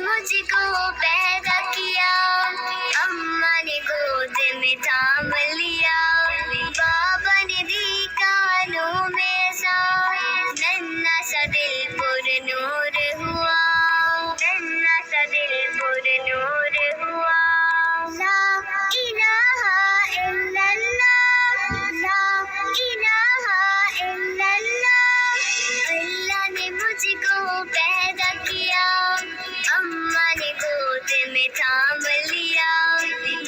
مجھ کو پیدا کیا، اماں نے گود میں تھام لیا، بابا نے دی کانوں میں ساتھ، ننھا سا دل پر نور ہوا، ننھا سا دل پر نور ہوا۔ لا الہ الا اللہ، لا الہ الا اللہ، اللہ نے مجھ کو پیدا کیا، اماں نے گود میں تھام لیا،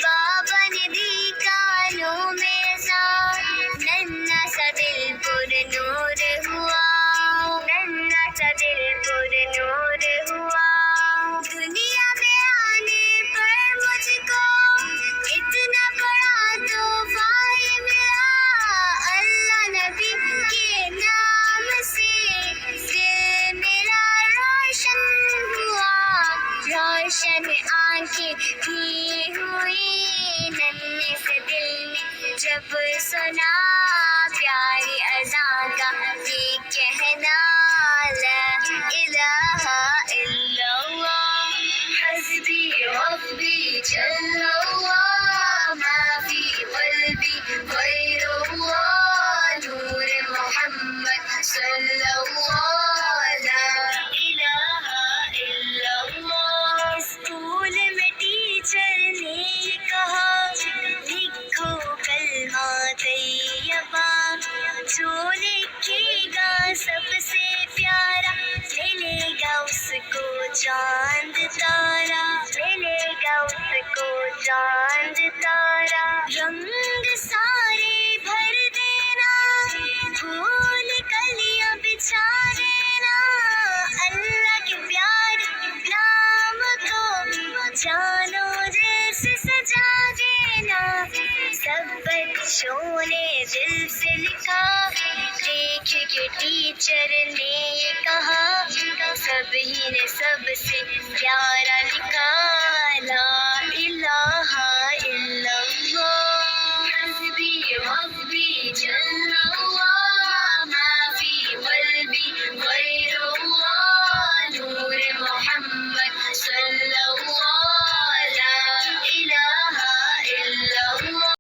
بابا نے دی کانوں میں ساتھ، ننھا سا دل پر نور ہوا، ننھا سا دل پر نور ہوا۔ دنیا میں آنے پر مجھ کو اتنا بڑا تحفہ ملا، اللہ نبی کے نام سے دل میرا روشن ہوا، روشن آنکھیں بھی ہوئی ننھے سے دل نے جب سنا پیاری اذان کا یہ کہنا، لا الہ الا اللہ، حسبی ربی جل اللہ، ما فی قلبی غیر اللہ، نور محمد صلی اللہ، لا الہ الا اللہ۔ اسکول میں ٹیچر نے یہ کہا، لکھو کلمہ طیبہ، جو لکھے گا سب سے پیارا، ملے گا اس کو چاند تارا، ملے گا اس کو چاند تارا۔ رنگ سارے بھر دینا، پھول کلیاں بچھا دینا، اللہ کے پیارے نام کو جانو دل سے سجا دینا۔ سب بچوں نے دل سے لکھا، دیکھ کے ٹیچر نے یہ کہا، سب ہی نے سب سے پیارا لکھا،